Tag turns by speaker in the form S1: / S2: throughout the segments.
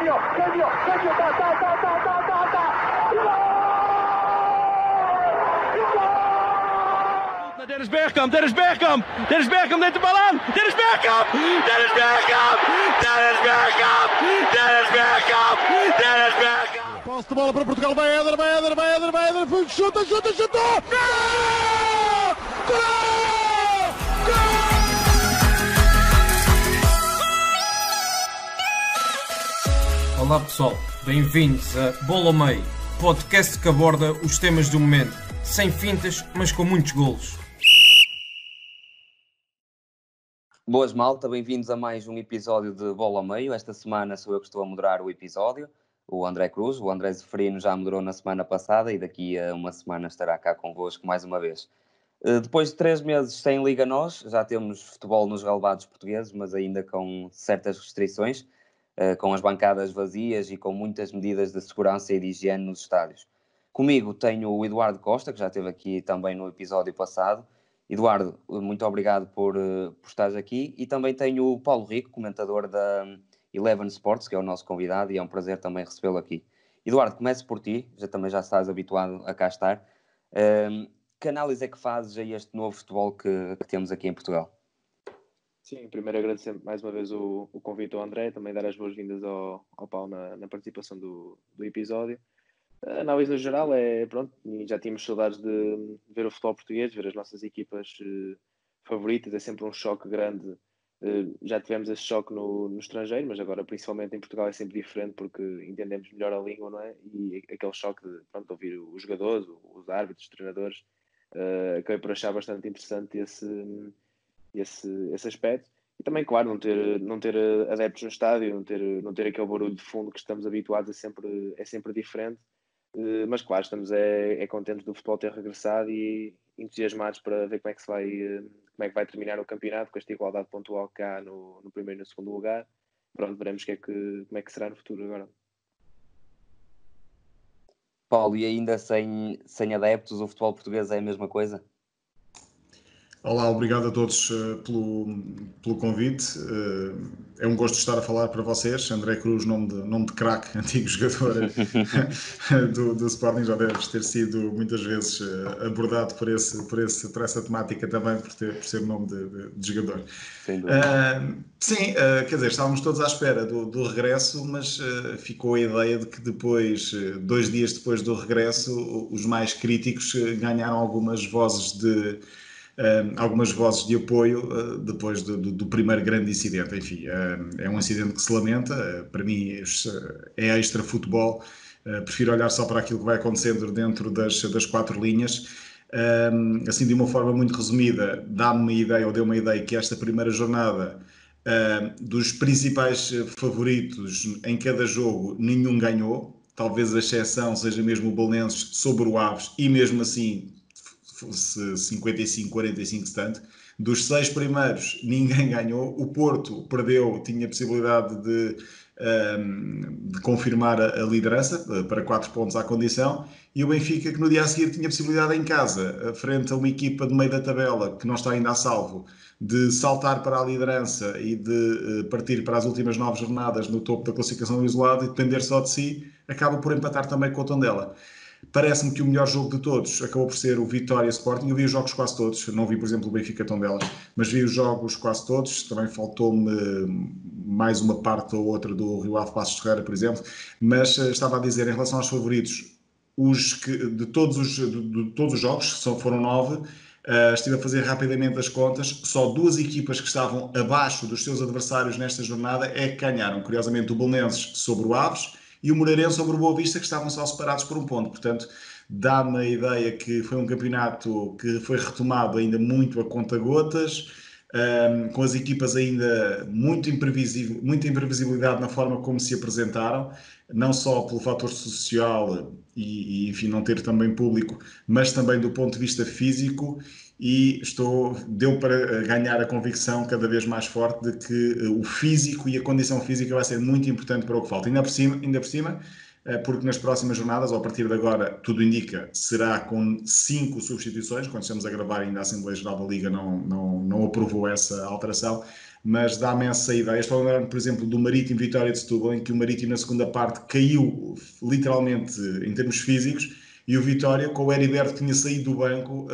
S1: Dennis Bergkamp neemt de bal aan. Dennis Bergkamp.
S2: Posse de bola para Portugal, vai Éder, chuta! Gol!
S3: Olá pessoal, bem-vindos a Bola ao Meio, podcast que aborda os temas do momento, sem fintas, mas com muitos golos.
S4: Boas malta, bem-vindos a mais um episódio de Bola ao Meio. Esta semana sou eu que estou a moderar o episódio, o André Cruz. O André Zeferino já moderou na semana passada e daqui a uma semana estará cá convosco mais uma vez. Depois de 3 meses sem Liga Nós, já temos futebol nos relevados portugueses, mas ainda com certas restrições, com as bancadas vazias e com muitas medidas de segurança e de higiene nos estádios. Comigo tenho o Eduardo Costa, que já esteve aqui também no episódio passado. Eduardo, muito obrigado por estares aqui. E também tenho o Paulo Rico, comentador da Eleven Sports, que é o nosso convidado, e é um prazer também recebê-lo aqui. Eduardo, começo por ti, também já estás habituado a cá estar. Que análise é que fazes a este novo futebol que temos aqui em Portugal?
S5: Sim, primeiro agradecer mais uma vez o convite ao André, também dar as boas-vindas ao Paulo na participação do episódio. A análise no geral é, pronto, já tínhamos saudades de ver o futebol português, ver as nossas equipas favoritas, é sempre um choque grande. Já tivemos esse choque no estrangeiro, mas agora principalmente em Portugal é sempre diferente porque entendemos melhor a língua, não é? E aquele choque de, pronto, ouvir os jogadores, os árbitros, os treinadores, acabei por achar bastante interessante esse aspecto. E também, claro, não ter adeptos no estádio, não ter aquele barulho de fundo que estamos habituados, é sempre diferente. Mas claro, estamos contentes do futebol ter regressado e entusiasmados para ver como é que vai terminar o campeonato, com esta igualdade pontual cá no primeiro e no segundo lugar. Pronto, veremos como é que será no futuro agora.
S4: Paulo, e ainda sem adeptos, o futebol português é a mesma coisa?
S2: Olá, obrigado a todos pelo convite. É um gosto estar a falar para vocês. André Cruz, nome de craque, antigo jogador do Sporting, já deves ter sido muitas vezes abordado por essa temática também, por ser nome de jogador.
S4: Sem dúvida.
S2: Sim, quer dizer, estávamos todos à espera do regresso, mas ficou a ideia de que depois, 2 dias depois do regresso, os mais críticos ganharam algumas vozes de apoio depois do primeiro grande incidente. Enfim, é um incidente que se lamenta. Para mim é extra futebol. Prefiro olhar só para aquilo que vai acontecendo dentro das 4 linhas. Assim, de uma forma muito resumida, deu uma ideia que esta primeira jornada, dos principais favoritos em cada jogo, nenhum ganhou. Talvez a exceção seja mesmo o Belenenses sobre o Aves, e mesmo assim 55-45 stand. Dos 6 primeiros ninguém ganhou. O Porto perdeu, tinha possibilidade de confirmar a liderança para 4 pontos à condição, e o Benfica, que no dia a seguir tinha possibilidade em casa, frente a uma equipa de meio da tabela que não está ainda a salvo, de saltar para a liderança e de partir para as últimas 9 jornadas no topo da classificação isolado e depender só de si, acaba por empatar também com o Tondela. Parece-me que o melhor jogo de todos acabou por ser o Vitória Sporting. Eu vi os jogos quase todos, não vi, por exemplo, o Benfica Tondela, mas vi os jogos quase todos. Também faltou-me mais uma parte ou outra do Rio Ave Passos de Ferreira, por exemplo. Mas estava a dizer, em relação aos favoritos, de todos os jogos, foram 9, estive a fazer rapidamente as contas, só 2 equipas que estavam abaixo dos seus adversários nesta jornada é que ganharam. Curiosamente, o Belenenses sobre o Aves e o Moreirense sobre o Boa Vista, que estavam só separados por 1 ponto. Portanto, dá-me a ideia que foi um campeonato que foi retomado ainda muito a conta-gotas, com as equipas ainda muita imprevisibilidade na forma como se apresentaram, não só pelo fator social e enfim, não ter também público, mas também do ponto de vista físico. E deu para ganhar a convicção cada vez mais forte de que o físico e a condição física vai ser muito importante para o que falta. Ainda por cima, porque nas próximas jornadas, ou a partir de agora, tudo indica, será com 5 substituições. Quando estamos a gravar, ainda a Assembleia Geral da Liga não aprovou essa alteração, mas dá-me essa ideia. Estou a lembrar, por exemplo, do Marítimo Vitória de Setúbal, em que o Marítimo na segunda parte caiu literalmente em termos físicos, e o Vitória, com o Heriberto que tinha saído do banco,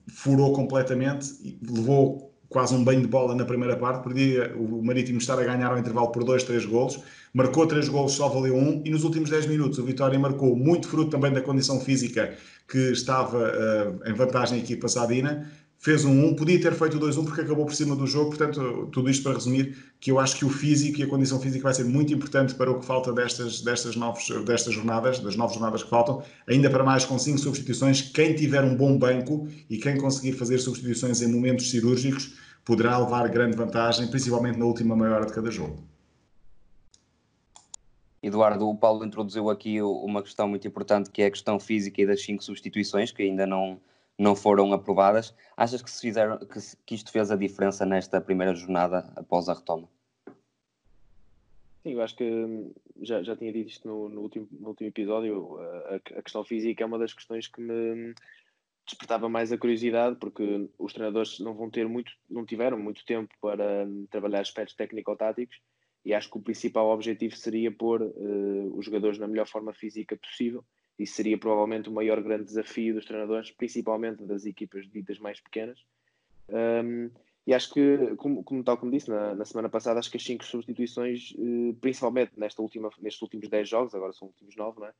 S2: furou completamente, levou quase um banho de bola na primeira parte, podia o Marítimo estar a ganhar ao intervalo por 2-3 golos, marcou 3 golos, só valeu 1, e nos últimos 10 minutos o Vitória marcou, muito fruto também da condição física que estava em vantagem a equipa sadina, fez um 1, podia ter feito o 2-1 porque acabou por cima do jogo. Portanto, tudo isto para resumir que eu acho que o físico e a condição física vai ser muito importante para o que falta destas jornadas, das 9 jornadas que faltam, ainda para mais com 5 substituições. Quem tiver um bom banco e quem conseguir fazer substituições em momentos cirúrgicos poderá levar grande vantagem, principalmente na última meia hora de cada jogo.
S4: Eduardo, o Paulo introduziu aqui uma questão muito importante, que é a questão física e das 5 substituições, que ainda não foram aprovadas. Achas que isto fez a diferença nesta primeira jornada após a retoma?
S5: Sim, eu acho que já tinha dito isto no último episódio. A questão física é uma das questões que me despertava mais a curiosidade, porque os treinadores não tiveram muito tempo para trabalhar aspectos técnico-táticos, e acho que o principal objetivo seria pôr os jogadores na melhor forma física possível. Isso seria provavelmente o maior grande desafio dos treinadores, principalmente das equipas ditas mais pequenas. E acho que, tal como disse na semana passada, acho que as 5 substituições, principalmente nestes últimos 10 jogos, agora são os últimos 9, não é?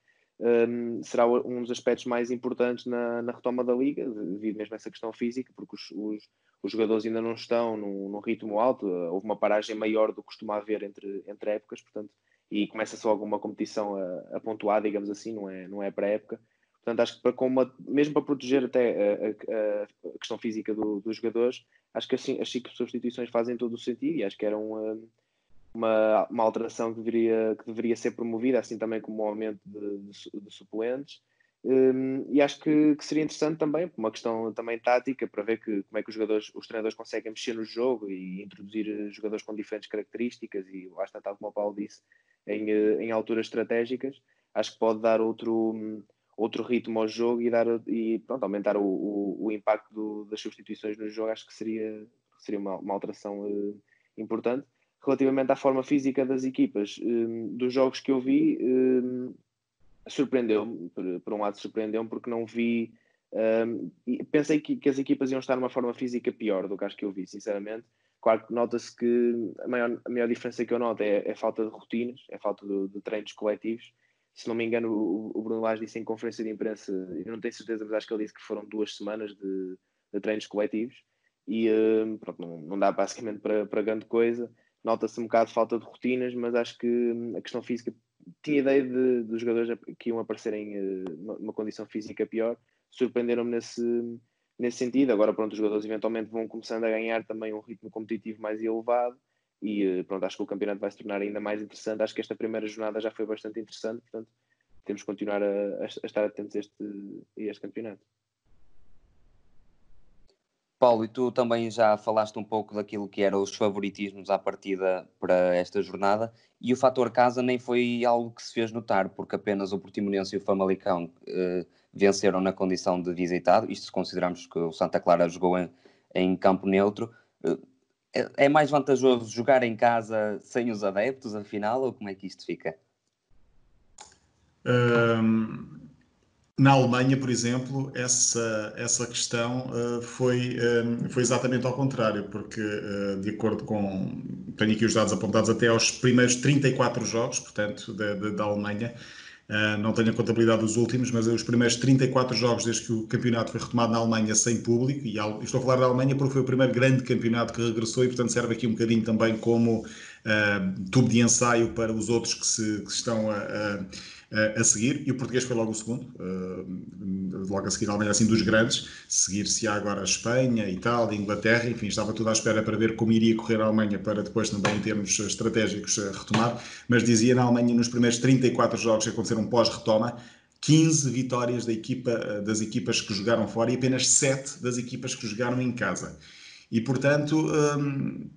S5: Será um dos aspectos mais importantes na retoma da Liga, devido mesmo a essa questão física, porque os jogadores ainda não estão num ritmo alto. Houve uma paragem maior do que costuma haver entre épocas, portanto, e começa só alguma competição a pontuar, digamos assim, não é para a época. Portanto, acho que mesmo para proteger até a questão física dos jogadores, acho que as 5 substituições fazem todo o sentido, e acho que era uma alteração que deveria ser promovida, assim também como o aumento de suplentes. E acho que seria interessante também, uma questão também tática, para ver como é que os treinadores conseguem mexer no jogo e introduzir jogadores com diferentes características, e lá está, tal como o Paulo disse, em alturas estratégicas. Acho que pode dar outro ritmo ao jogo e aumentar o impacto das substituições no jogo. Acho que seria uma alteração importante. Relativamente à forma física das equipas, dos jogos que eu vi, surpreendeu-me. Por um lado surpreendeu-me porque não vi, pensei que as equipas iam estar numa forma física pior do que as que eu vi, sinceramente. Claro que nota-se que a maior diferença que eu noto é a falta de rotinas, é a falta de treinos coletivos. Se não me engano, o Bruno Lage disse em conferência de imprensa, eu não tenho certeza, mas acho que ele disse que foram 2 semanas de treinos coletivos, e pronto, não dá basicamente para grande coisa. Nota-se um bocado de falta de rotinas, mas acho que a questão física, tinha ideia dos jogadores que iam aparecer numa condição física pior. Surpreenderam-me nesse sentido. Agora, pronto, os jogadores eventualmente vão começando a ganhar também um ritmo competitivo mais elevado, e pronto, acho que o campeonato vai se tornar ainda mais interessante. Acho que esta primeira jornada já foi bastante interessante, portanto temos que continuar a estar atentos a este campeonato.
S4: Paulo, e tu também já falaste um pouco daquilo que eram os favoritismos à partida para esta jornada, e o fator casa nem foi algo que se fez notar, porque apenas o Portimonense e o Famalicão venceram na condição de visitado, isto se considerarmos que o Santa Clara jogou em campo neutro. É mais vantajoso jogar em casa sem os adeptos, afinal, ou como é que isto fica?
S2: Na Alemanha, por exemplo, essa questão foi exatamente ao contrário, porque, de acordo com... Tenho aqui os dados apontados até aos primeiros 34 jogos, portanto, da Alemanha. Não tenho a contabilidade dos últimos, mas os primeiros 34 jogos desde que o campeonato foi retomado na Alemanha sem público, e estou a falar da Alemanha porque foi o primeiro grande campeonato que regressou, e portanto serve aqui um bocadinho também como tubo de ensaio para os outros que estão a seguir, e o português foi logo o segundo, logo a seguir a Alemanha, assim, dos grandes. Seguir-se agora a Espanha, Itália, Inglaterra, enfim, estava tudo à espera para ver como iria correr a Alemanha, para depois também, em termos estratégicos, retomar. Mas dizia, na Alemanha, nos primeiros 34 jogos que aconteceram pós-retoma, 15 vitórias das equipas que jogaram fora, e apenas 7 das equipas que jogaram em casa. E, portanto,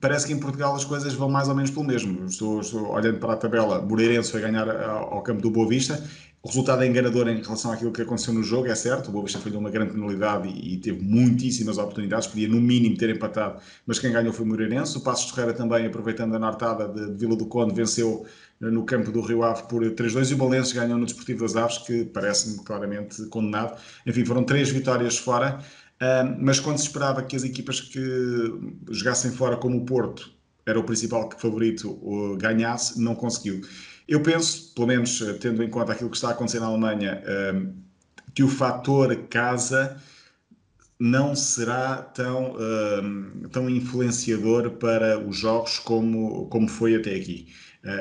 S2: parece que em Portugal as coisas vão mais ou menos pelo mesmo. Estou olhando para a tabela, Moreirense foi ganhar ao campo do Boa Vista. O resultado é enganador em relação àquilo que aconteceu no jogo, é certo. O Boa Vista falhou uma grande penalidade e teve muitíssimas oportunidades, podia no mínimo ter empatado, mas quem ganhou foi o Moreirense. O Passos de Ferreira também, aproveitando a nortada de Vila do Conde, venceu no campo do Rio Ave por 3-2 e o Belenenses ganhou no Desportivo das Aves, que parece-me claramente condenado. Enfim, foram 3 vitórias fora, mas quando se esperava que as equipas que jogassem fora, como o Porto, era o principal favorito, ganhasse, não conseguiu. Eu penso, pelo menos tendo em conta aquilo que está a acontecer na Alemanha, que o fator casa não será tão influenciador para os jogos como foi até aqui.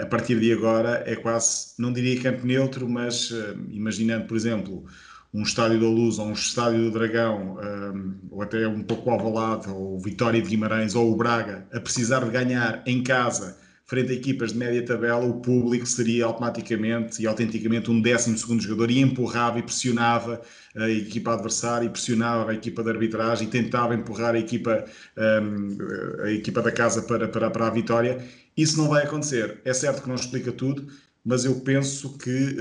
S2: A partir de agora é quase, não diria campo neutro, mas imaginando, por exemplo, um Estádio da Luz ou um Estádio do Dragão, ou até um pouco o Alvalade, ou o Vitória de Guimarães, ou o Braga, a precisar de ganhar em casa frente a equipas de média tabela, o público seria automaticamente e autenticamente um 12º jogador e empurrava e pressionava a equipa adversária e pressionava a equipa de arbitragem e tentava empurrar a equipa da casa para a vitória. Isso não vai acontecer. É certo que não explica tudo, mas eu penso que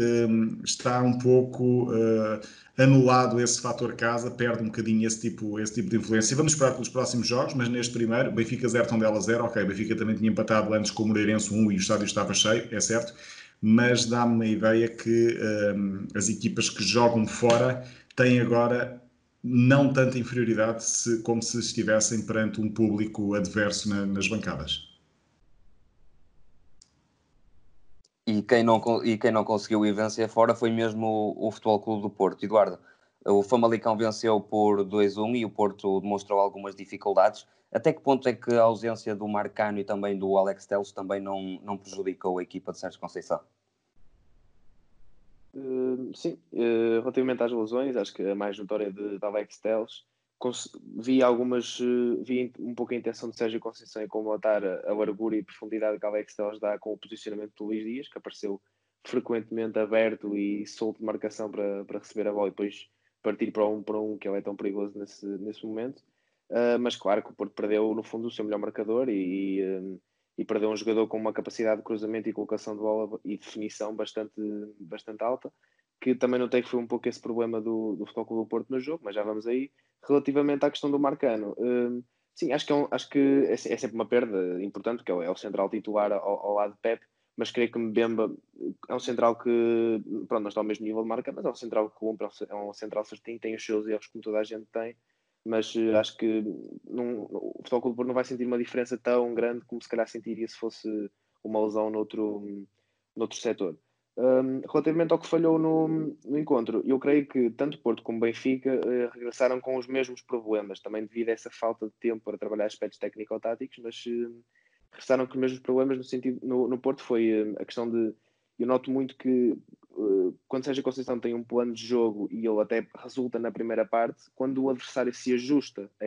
S2: está um pouco anulado esse fator casa, perde um bocadinho esse tipo de influência. Vamos esperar pelos próximos jogos, mas neste primeiro, Benfica 0, Tondela 0, ok, Benfica também tinha empatado antes com o Moreirense 1 e o estádio estava cheio, é certo, mas dá-me a ideia que as equipas que jogam fora têm agora não tanta inferioridade como se estivessem perante um público adverso nas bancadas.
S4: E quem não conseguiu ir vencer fora foi mesmo o Futebol Clube do Porto. Eduardo, o Famalicão venceu por 2-1 e o Porto demonstrou algumas dificuldades. Até que ponto é que a ausência do Marcano e também do Alex Telles também não prejudicou a equipa de Sérgio Conceição?
S5: Sim, relativamente às lesões, acho que a mais notória de Alex Telles, vi um pouco a intenção de Sérgio Conceição em combatar a largura e profundidade que Alex Telles dá com o posicionamento de Luís Dias, que apareceu frequentemente aberto e solto de marcação para receber a bola e depois partir para um, que ele é tão perigoso nesse momento. Mas claro que o Porto perdeu no fundo o seu melhor marcador e perdeu um jogador com uma capacidade de cruzamento e colocação de bola e definição bastante alta, que também notei que foi um pouco esse problema do Futebol Clube do Porto no jogo, mas já vamos aí. Relativamente à questão do Marcano, sim, acho que é sempre uma perda importante, porque é o central titular ao lado de Pep, mas creio que Mbemba é um central que, pronto, não está ao mesmo nível de Marcano, mas é um central que cumpre, é um central certinho, tem os seus erros como toda a gente tem, mas acho que o Futebol Clube do Porto não vai sentir uma diferença tão grande como se calhar sentiria se fosse uma lesão noutro setor. Relativamente ao que falhou no encontro, eu creio que tanto Porto como Benfica regressaram com os mesmos problemas, também devido a essa falta de tempo para trabalhar aspectos técnico-táticos, mas regressaram com os mesmos problemas no sentido, no Porto foi a questão de, eu noto muito que quando Sérgio Conceição tem um plano de jogo e ele até resulta na primeira parte, quando o adversário se ajusta a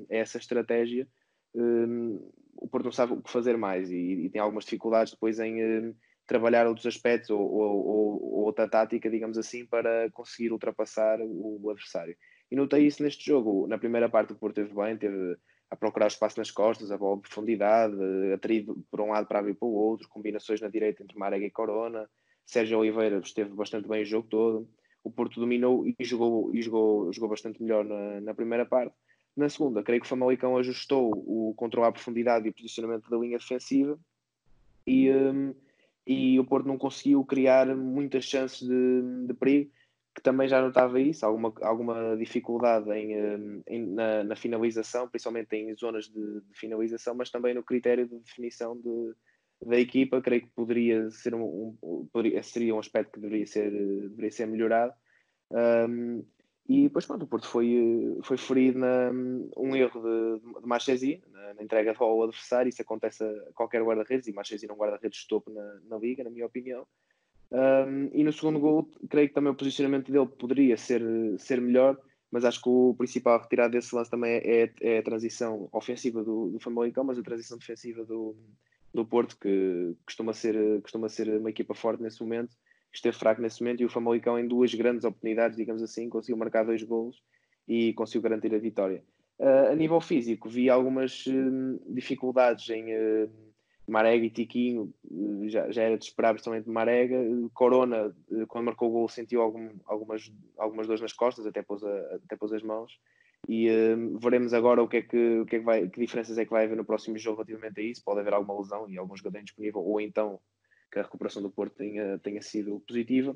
S5: essa estratégia, o Porto não sabe o que fazer mais e tem algumas dificuldades depois em trabalhar outros aspectos ou outra tática, digamos assim, para conseguir ultrapassar o adversário. E notei isso neste jogo. Na primeira parte o Porto teve a procurar espaço nas costas, a bola de profundidade, atraído por um lado para abrir para o outro, combinações na direita entre Marega e Corona. Sérgio Oliveira esteve bastante bem o jogo todo. O Porto dominou e jogou bastante melhor na primeira parte. Na segunda, creio que o Famalicão ajustou o controle à profundidade e o posicionamento da linha defensiva e o Porto não conseguiu criar muitas chances de perigo, que também já notava isso, alguma dificuldade na finalização, principalmente em zonas de finalização, mas também no critério de definição da equipa. Creio que poderia ser seria um aspecto que deveria ser melhorado. E depois, pronto, o Porto foi ferido um erro de Marchesi na entrega de bola ao adversário. Isso acontece a qualquer guarda-redes, e Marchesi não guarda-redes de topo na Liga, na minha opinião. E no segundo gol, creio que também o posicionamento dele poderia ser melhor, mas acho que o principal retirado desse lance também é a transição ofensiva do Famalicão, mas a transição defensiva do Porto, que costuma ser uma equipa forte nesse momento, esteve fraco nesse momento, e o Famalicão, em duas grandes oportunidades, digamos assim, conseguiu marcar 2 golos e conseguiu garantir a vitória. A nível físico, vi algumas dificuldades Marega e Tiquinho, já era de esperar principalmente de Marega. Corona, quando marcou o gol, sentiu algumas dores nas costas, até pôs as mãos. E veremos agora que diferenças é que vai haver no próximo jogo relativamente a isso. Pode haver alguma lesão e algum jogador indisponível, ou então que a recuperação do Porto tenha sido positiva.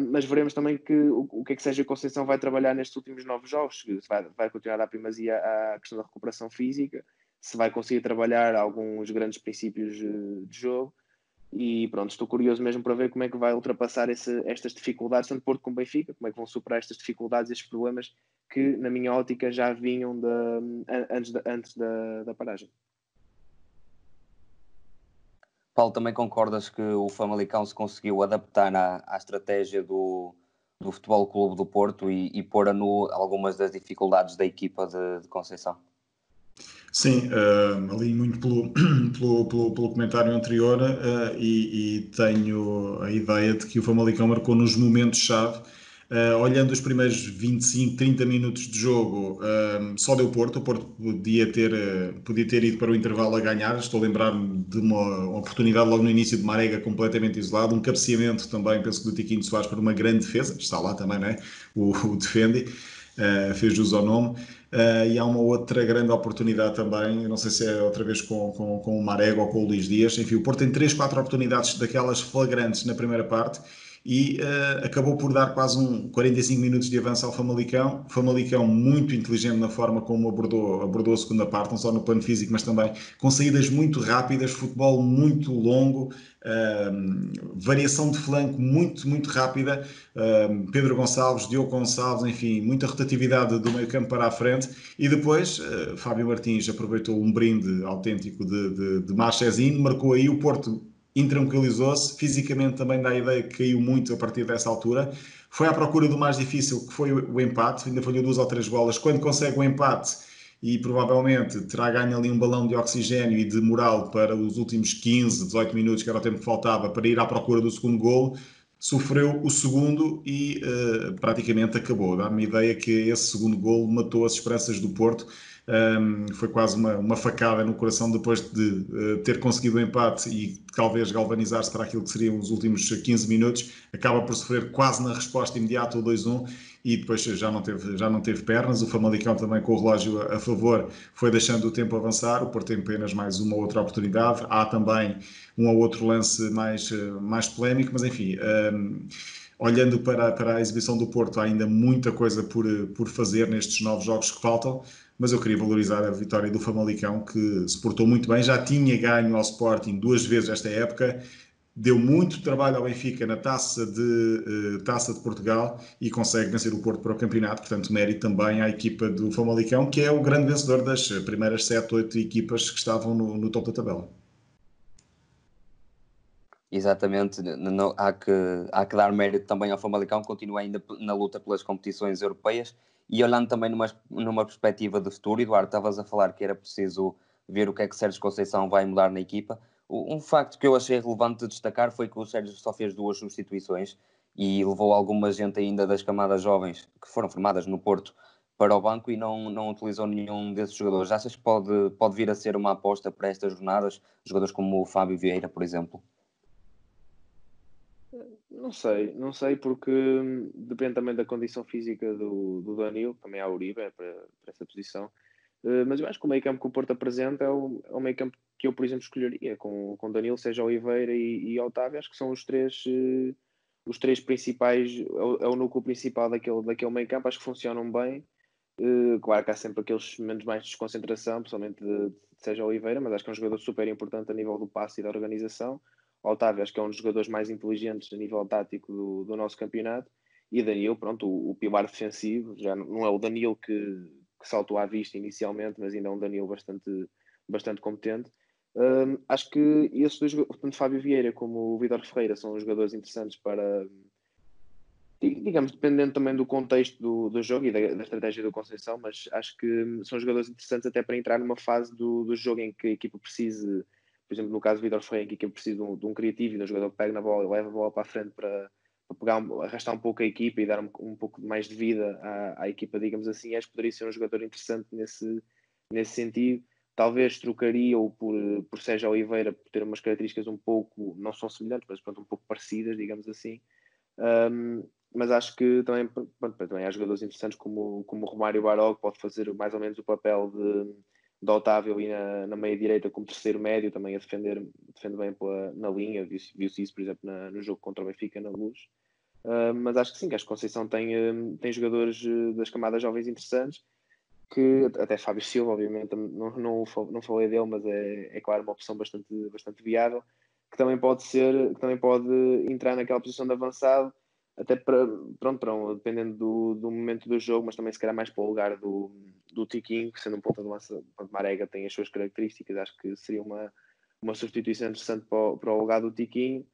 S5: Mas veremos também o que é que Sérgio Conceição vai trabalhar nestes últimos 9 jogos. Se vai continuar a dar primazia à questão da recuperação física, se vai conseguir trabalhar alguns grandes princípios de jogo. E pronto, estou curioso mesmo para ver como é que vai ultrapassar estas dificuldades, tanto Porto como Benfica, como é que vão superar estas dificuldades, estes problemas que, na minha ótica, já vinham antes da paragem.
S4: Paulo, também concordas que o Famalicão se conseguiu adaptar à estratégia do Futebol Clube do Porto e pôr a nu algumas das dificuldades da equipa de Conceição?
S2: Sim, ali muito pelo comentário anterior, e tenho a ideia de que o Famalicão marcou nos momentos-chave. Olhando os primeiros 25, 30 minutos de jogo, só deu Porto. O Porto podia ter ido para o intervalo a ganhar. Estou a lembrar-me de uma oportunidade logo no início de Marega completamente isolado, um cabeceamento também, penso que do Tiquinho Soares, por uma grande defesa, está lá também, não é? O Defendi. Fez jus ao nome. E há uma outra grande oportunidade também, não sei se é outra vez com o Marega ou com o Luís Dias. Enfim, o Porto tem 3, 4 oportunidades daquelas flagrantes na primeira parte e acabou por dar quase 45 minutos de avanço ao Famalicão. Famalicão muito inteligente na forma como abordou a segunda parte, não só no plano físico, mas também com saídas muito rápidas, futebol muito longo, variação de flanco muito, muito rápida. Pedro Gonçalves, Diogo Gonçalves, enfim, muita rotatividade do meio campo para a frente. E depois Fábio Martins aproveitou um brinde autêntico de Marchezinho, marcou aí. O Porto intranquilizou-se, fisicamente também dá a ideia que caiu muito a partir dessa altura. Foi à procura do mais difícil, que foi o empate, ainda falhou 2 ou 3 bolas. Quando consegue o empate, e provavelmente terá ganho ali um balão de oxigênio e de moral para os últimos 15, 18 minutos, que era o tempo que faltava, para ir à procura do segundo golo, sofreu o segundo e praticamente acabou. Dá-me a ideia que esse segundo golo matou as esperanças do Porto. Foi quase uma facada no coração depois de ter conseguido o empate e talvez galvanizar-se para aquilo que seriam os últimos 15 minutos. Acaba por sofrer quase na resposta imediata o 2-1 e depois já não teve pernas. O Famalicão também, com o relógio a favor, foi deixando o tempo avançar. O Porto tem apenas mais uma outra oportunidade. Há também um ou outro lance mais polémico, mas enfim, olhando para a exibição do Porto, há ainda muita coisa por fazer nestes 9 jogos que faltam, mas eu queria valorizar a vitória do Famalicão, que se portou muito bem, já tinha ganho ao Sporting 2 vezes esta época, deu muito trabalho ao Benfica na Taça de Portugal e consegue vencer o Porto para o campeonato. Portanto, mérito também à equipa do Famalicão, que é o grande vencedor das primeiras 7, 8 equipas que estavam no topo da tabela.
S4: Exatamente, há que dar mérito também ao Famalicão, continua ainda na luta pelas competições europeias. E olhando também numa perspectiva de futuro, Eduardo, estavas a falar que era preciso ver o que é que Sérgio Conceição vai mudar na equipa. Um facto que eu achei relevante de destacar foi que o Sérgio só fez 2 substituições e levou alguma gente ainda das camadas jovens que foram formadas no Porto para o banco e não utilizou nenhum desses jogadores. Achas que pode vir a ser uma aposta para estas jornadas, jogadores como o Fábio Vieira, por exemplo?
S5: Não sei porque depende também da condição física do Danilo, também há Uribe para essa posição. Mas eu acho que o meio campo que o Porto apresenta é o meio campo que eu, por exemplo, escolheria, com Danilo, Sérgio Oliveira e Otávio. Acho que são os três principais, é o núcleo principal daquele meio campo. Acho que funcionam bem. Claro que há sempre aqueles momentos mais de desconcentração, principalmente de Sérgio Oliveira, mas acho que é um jogador super importante a nível do passe e da organização. Otávio, acho que é um dos jogadores mais inteligentes a nível tático do nosso campeonato. E Danilo, pronto, o pilar defensivo, já não é o Danilo que saltou à vista inicialmente, mas ainda é um Danilo bastante competente. Acho que esses dois, tanto Fábio Vieira como o Vítor Ferreira, são jogadores interessantes para, digamos, dependendo também do contexto do jogo e da estratégia do Conceição, mas acho que são jogadores interessantes até para entrar numa fase do jogo em que a equipa precise, por exemplo, no caso do Vítor Ferreira, em que a equipa precisa de um criativo e de um jogador que pega na bola e leva a bola para a frente para arrastar um pouco a equipa e dar um pouco mais de vida à equipa, digamos assim. Acho que poderia ser um jogador interessante nesse sentido. talvez trocaria ou por Sérgio Oliveira, por ter umas características um pouco, não são semelhantes, mas pronto, um pouco parecidas, digamos assim. Mas acho que também há jogadores interessantes como o Romário Baró, que pode fazer mais ou menos o papel de Otávio e na meia-direita como terceiro médio, também a defende bem na linha, viu-se isso, por exemplo, no jogo contra o Benfica, na Luz. Mas acho que sim, que a Conceição tem jogadores das camadas jovens interessantes, que até Fábio Silva, obviamente, não falei dele, mas é claro uma opção bastante viável, que também pode entrar naquela posição de avançado, até dependendo do momento do jogo, mas também se calhar mais para o lugar do Tiquinho, que sendo um ponta de lança, Marega tem as suas características, acho que seria uma substituição interessante para o lugar do Tiquinho.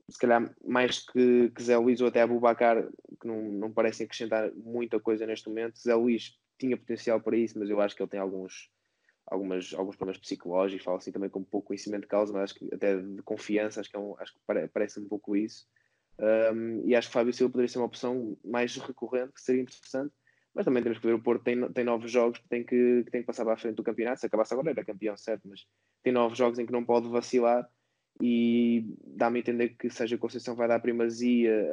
S5: Se calhar mais que Zé Luís ou até Aboubakar, que não parecem acrescentar muita coisa neste momento. Zé Luís tinha potencial para isso, mas eu acho que ele tem alguns problemas psicológicos, falo assim também com pouco conhecimento de causa, mas acho que até de confiança, acho que parece um pouco isso. E acho que Fábio Silva poderia ser uma opção mais recorrente, que seria interessante, mas também temos que ver, o Porto tem 9 jogos que tem que passar para a frente do campeonato. Se acabasse agora era campeão, certo, mas tem 9 jogos em que não pode vacilar, e dá-me a entender que seja a Conceição vai dar primazia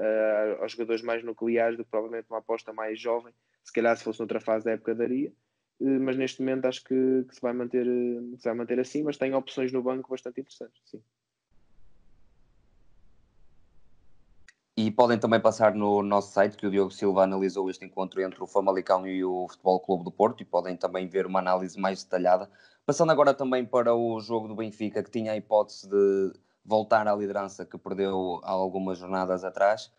S5: aos jogadores mais nucleares do que provavelmente uma aposta mais jovem. Se calhar se fosse noutra fase da época daria, mas neste momento acho que se vai manter assim, mas tem opções no banco bastante interessantes, sim.
S4: E podem também passar no nosso site, que o Diogo Silva analisou este encontro entre o Famalicão e o Futebol Clube do Porto, e podem também ver uma análise mais detalhada. Passando agora também para o jogo do Benfica, que tinha a hipótese de voltar à liderança, que perdeu há algumas jornadas atrás.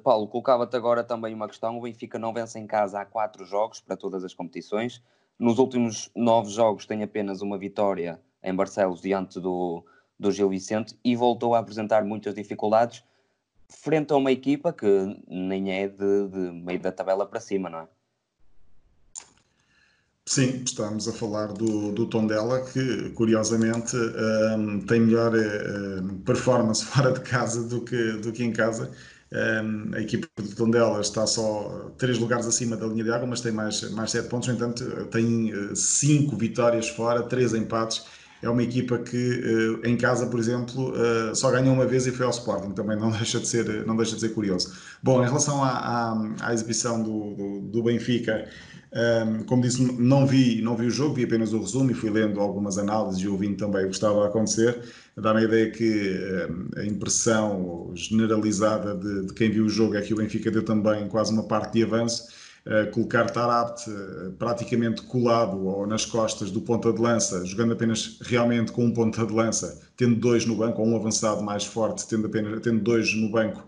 S4: Paulo, colocava-te agora também uma questão. O Benfica não vence em casa há 4 jogos para todas as competições. Nos últimos 9 jogos tem apenas uma vitória em Barcelos diante do Gil Vicente, e voltou a apresentar muitas dificuldades frente a uma equipa que nem é de meio da tabela para cima, não é?
S2: Sim, estamos a falar do Tondela, que curiosamente tem melhor performance fora de casa do que em casa. A equipa do Tondela está só 3 lugares acima da linha de água, mas tem mais 7 pontos. No entanto, tem 5 vitórias fora, 3 empates. É uma equipa que em casa, por exemplo, só ganhou uma vez e foi ao Sporting. Também não deixa de ser curioso. Bom, em relação à exibição do Benfica, como disse, não vi o jogo, vi apenas o resumo e fui lendo algumas análises e ouvindo também o que estava a acontecer. Dá-me a ideia que a impressão generalizada de quem viu o jogo é que o Benfica deu também quase uma parte de avanço. Colocar Taarabt praticamente colado ou nas costas do ponta de lança, jogando apenas realmente com um ponta de lança, tendo 2 no banco, ou um avançado mais forte, tendo 2 no banco,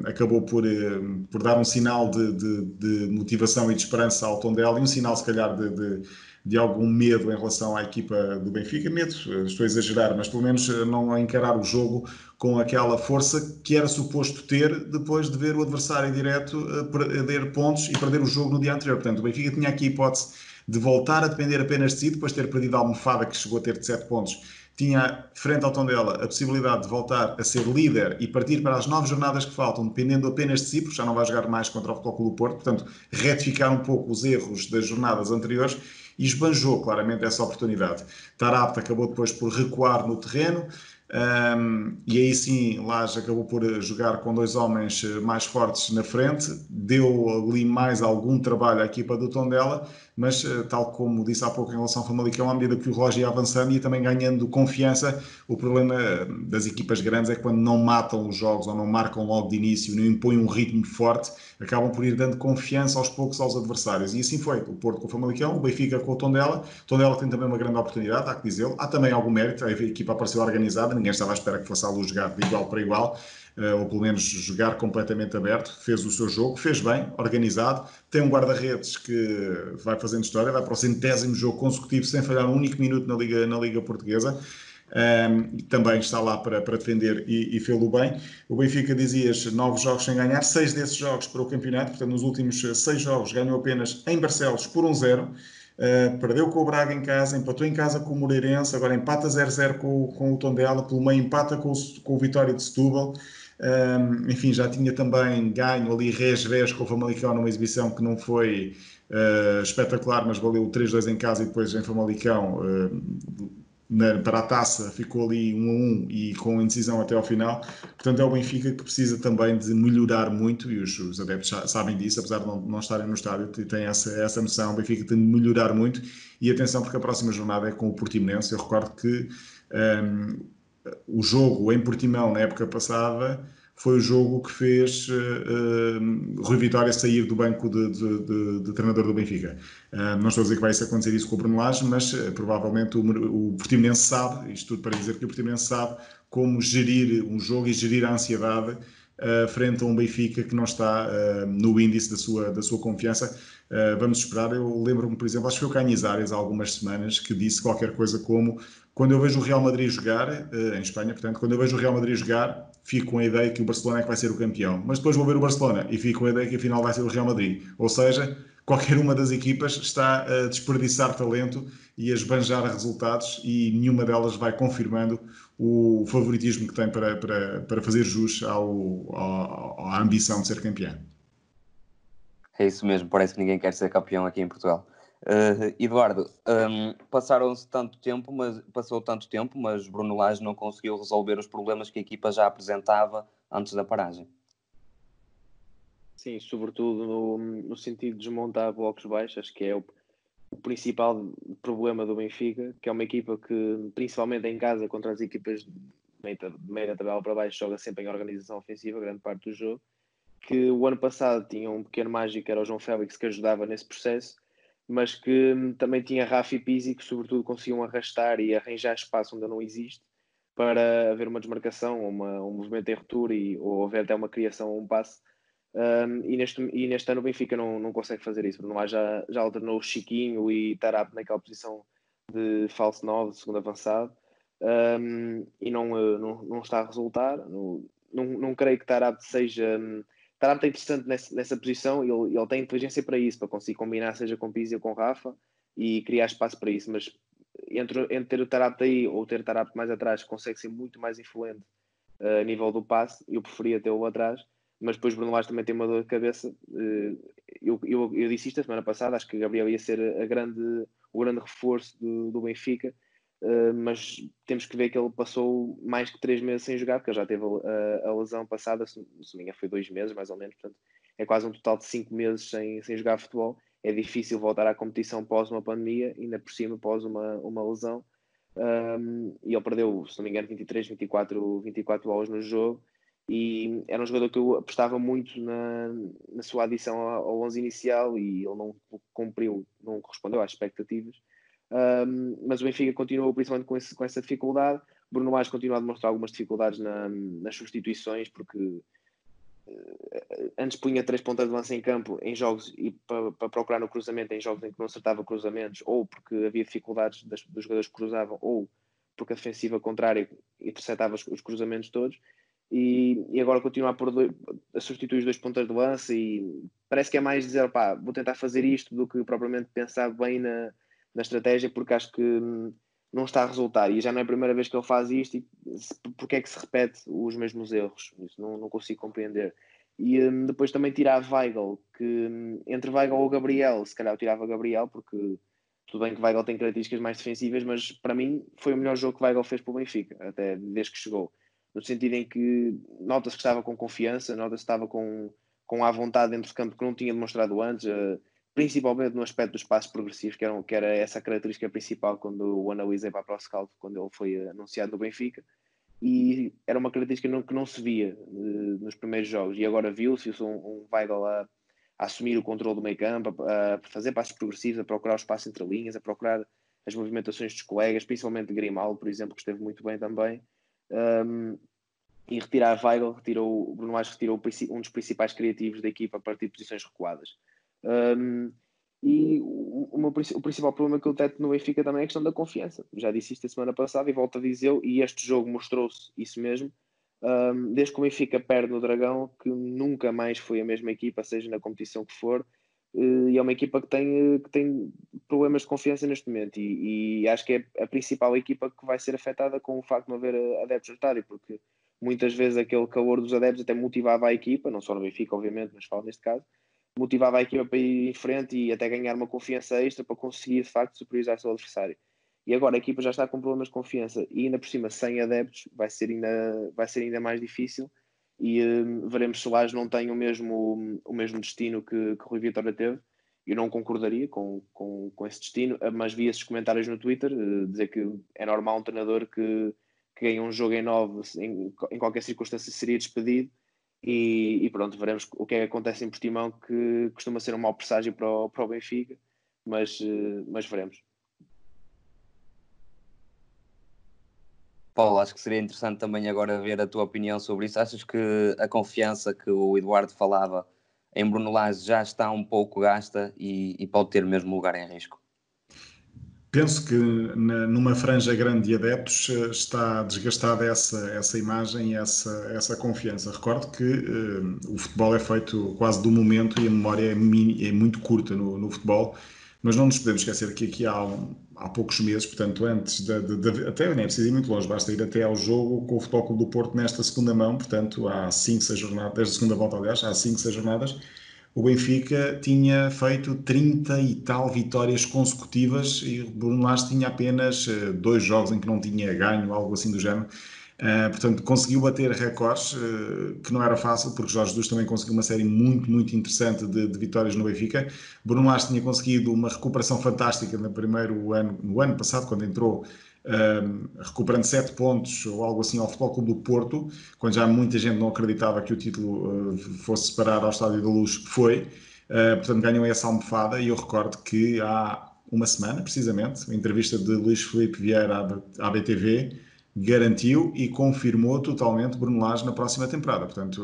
S2: acabou por dar um sinal de motivação e de esperança ao Tondela, e um sinal, se calhar, de algum medo em relação à equipa do Benfica. Medo, estou a exagerar, mas pelo menos não encarar o jogo com aquela força que era suposto ter depois de ver o adversário direto perder pontos e perder o jogo no dia anterior. Portanto, o Benfica tinha aqui a hipótese de voltar a depender apenas de si, depois de ter perdido a Almofada, que chegou a ter de 7 pontos. Tinha, frente ao Tondela, a possibilidade de voltar a ser líder e partir para as 9 jornadas que faltam, dependendo apenas de si, porque já não vai jogar mais contra o Futebol Clube do Porto. Portanto, retificar um pouco os erros das jornadas anteriores, e esbanjou claramente essa oportunidade. Taarabt acabou depois por recuar no terreno, e aí sim Lage acabou por jogar com 2 homens mais fortes na frente, deu ali mais algum trabalho à equipa do Tondela, mas tal como disse há pouco em relação ao Famalicão, à medida que o relógio ia avançando e também ganhando confiança, o problema das equipas grandes é que quando não matam os jogos ou não marcam logo de início, não impõem um ritmo forte, acabam por ir dando confiança aos poucos aos adversários, e assim foi. O Porto com o Famalicão, o Benfica com o Tondela. O Tondela tem também uma grande oportunidade, há que dizê-lo, há também algum mérito, a equipa apareceu organizada, ninguém estava à espera que fosse a Luz jogar de igual para igual, ou pelo menos jogar completamente aberto. Fez o seu jogo, fez bem, organizado, tem um guarda-redes que vai fazendo história, vai para o 100º jogo consecutivo sem falhar um único minuto na Liga Portuguesa. Também está lá para defender e fê-lo bem. O Benfica, dizias, 9 jogos sem ganhar, 6 desses jogos para o campeonato, portanto nos últimos 6 jogos ganhou apenas em Barcelos por 1-0, perdeu com o Braga em casa, empatou em casa com o Moreirense, agora empata 0-0 com o Tondela, pelo meio empata com o Vitória de Setúbal. Enfim, já tinha também ganho ali res com o Famalicão numa exibição que não foi espetacular, mas valeu 3-2 em casa e depois em Famalicão, para a taça, ficou ali 1-1 e com indecisão até ao final. Portanto, é o Benfica que precisa também de melhorar muito, e os adeptos sabem disso, apesar de não estarem no estádio, têm essa noção. O Benfica tem de melhorar muito, e atenção, porque a próxima jornada é com o Portimonense. Eu recordo que o jogo em Portimão, na época passada, foi o jogo que fez Rui Vitória sair do banco de treinador do Benfica. Não estou a dizer que vai acontecer isso com o Bruno Lage, mas provavelmente o Portimonense sabe, isto tudo para dizer que o Portimonense sabe como gerir um jogo e gerir a ansiedade frente a um Benfica que não está no índice da sua confiança. Vamos esperar. Eu lembro-me, por exemplo, acho que foi o Cañizares há algumas semanas que disse qualquer coisa como: quando eu vejo o Real Madrid jogar, em Espanha, portanto, quando eu vejo o Real Madrid jogar, fico com a ideia que o Barcelona é que vai ser o campeão. Mas depois vou ver o Barcelona e fico com a ideia que afinal vai ser o Real Madrid. Ou seja, qualquer uma das equipas está a desperdiçar talento e a esbanjar resultados, e nenhuma delas vai confirmando o favoritismo que tem para fazer jus à ambição de ser campeão.
S4: É isso mesmo, parece que ninguém quer ser campeão aqui em Portugal. Eduardo, passou tanto tempo, mas Bruno Lage não conseguiu resolver os problemas que a equipa já apresentava antes da paragem.
S5: Sim, sobretudo no sentido de desmontar blocos baixos. Acho que é o principal problema do Benfica, que é uma equipa que, principalmente em casa, contra as equipas de meia da tabela para baixo, joga sempre em organização ofensiva, grande parte do jogo. Que o ano passado tinha um pequeno mágico, que era o João Félix, que ajudava nesse processo, mas que também tinha Rafa e Pizzi, que sobretudo conseguiam arrastar e arranjar espaço onde não existe, para haver uma desmarcação, um movimento em ruptura, ou haver até uma criação ou um passe. E neste ano o Benfica não consegue fazer isso. Bruno Lage já alternou o Chiquinho e Tarap naquela posição de falso 9, de segundo avançado, e não está a resultar. Não creio que Tarap seja... Tarap é interessante nessa posição, ele tem inteligência para isso, para conseguir combinar, seja com Pizzi ou com Rafa, e criar espaço para isso, mas entre ter o Tarap aí ou ter o Tarap mais atrás, consegue ser muito mais influente a nível do passe. Eu preferia tê-lo atrás, mas depois Bruno Lage também tem uma dor de cabeça. Eu disse isto a semana passada, acho que Gabriel ia ser o grande reforço do Benfica, mas temos que ver que ele passou mais que 3 meses sem jogar, porque ele já teve a lesão passada, se não me engano foi 2 meses mais ou menos, portanto é quase um total de 5 meses sem jogar futebol. É difícil voltar à competição pós uma pandemia, ainda por cima pós uma lesão, e ele perdeu, se não me engano, 24 horas no jogo, e era um jogador que eu apostava muito na sua adição ao 11 inicial, e ele não cumpriu, não correspondeu às expectativas. Mas o Benfica continuou principalmente com essa dificuldade. Bruno Lage continua a demonstrar algumas dificuldades nas substituições, porque antes punha 3 pontas de lança em campo em jogos e para procurar no cruzamento em jogos em que não acertava cruzamentos, ou porque havia dificuldades dos jogadores que cruzavam, ou porque a defensiva contrária interceptava os cruzamentos todos. E agora continua a substituir os 2 pontas de lança, e parece que é mais dizer, pá, vou tentar fazer isto, do que propriamente pensar bem na estratégia, porque acho que não está a resultar, e já não é a primeira vez que ele faz isto. E porque é que se repete os mesmos erros? Isso não consigo compreender. E depois também tirar Weigl, que entre Weigl ou Gabriel, se calhar eu tirava Gabriel, porque tudo bem que Weigl tem características mais defensivas, mas para mim foi o melhor jogo que Weigl fez para o Benfica, até desde que chegou, no sentido em que nota-se que estava com confiança, nota-se que estava com a vontade dentro do campo, que não tinha demonstrado antes, principalmente no aspecto dos passos progressivos, que era essa característica principal quando o analisei para a ProScout, quando ele foi anunciado no Benfica, e era uma característica que não se via nos primeiros jogos, e agora viu-se um Weigl a assumir o controle do meio campo, a fazer passos progressivos, a procurar o espaço entre linhas, a procurar as movimentações dos colegas, principalmente de Grimaldo, por exemplo, que esteve muito bem também. E retirar Weigl, o Bruno Lage retirou um dos principais criativos da equipa a partir de posições recuadas. E o principal problema que eu teto no Benfica também é a questão da confiança. Já disse isto a semana passada e volto a dizer, e este jogo mostrou-se isso mesmo. Desde que o Benfica perde no Dragão, que nunca mais foi a mesma equipa, seja na competição que for, e é uma equipa que tem problemas de confiança neste momento, e acho que é a principal equipa que vai ser afetada com o facto de não haver adeptos no estádio, porque muitas vezes aquele calor dos adeptos até motivava a equipa, não só no Benfica obviamente, mas falo neste caso, motivava a equipa para ir em frente e até ganhar uma confiança extra para conseguir, de facto, superiorizar o seu adversário. E agora a equipa já está com problemas de confiança e ainda por cima sem adeptos vai ser ainda mais difícil e veremos se o Lage não tem o mesmo destino que o Rui Vitória teve. Eu não concordaria com esse destino, mas vi esses comentários no Twitter dizer que é normal um treinador que ganha um jogo em 9 em qualquer circunstância seria despedido. E pronto, veremos o que é que acontece em Portimão, que costuma ser um mau presságio para o Benfica, mas veremos.
S4: Paulo, acho que seria interessante também agora ver a tua opinião sobre isso. Achas que a confiança que o Eduardo falava em Bruno Lage já está um pouco gasta e pode ter mesmo lugar em risco?
S2: Penso que numa franja grande de adeptos está desgastada essa imagem e essa confiança. Recordo que o futebol é feito quase do momento e a memória é muito curta no futebol, mas não nos podemos esquecer que aqui há poucos meses, portanto antes até nem é preciso ir muito longe, basta ir até ao jogo com o Futebol Clube do Porto nesta segunda mão, portanto há 5, 6 jornadas, desde a segunda volta aliás, há 5, 6 jornadas, o Benfica tinha feito 30 e tal vitórias consecutivas e o Bruno Lage tinha apenas 2 jogos em que não tinha ganho, algo assim do género. Portanto, conseguiu bater recordes, que não era fácil, porque Jorge Jesus também conseguiu uma série muito, muito interessante de vitórias no Benfica. Bruno Lage tinha conseguido uma recuperação fantástica no ano passado, quando entrou, recuperando 7 pontos ou algo assim ao Futebol Clube do Porto, quando já muita gente não acreditava que o título fosse parar ao Estádio da Luz, foi. Portanto, ganhou essa almofada e eu recordo que há uma semana, precisamente, a entrevista de Luís Filipe Vieira à BTV garantiu e confirmou totalmente Bruno Lage na próxima temporada. Portanto,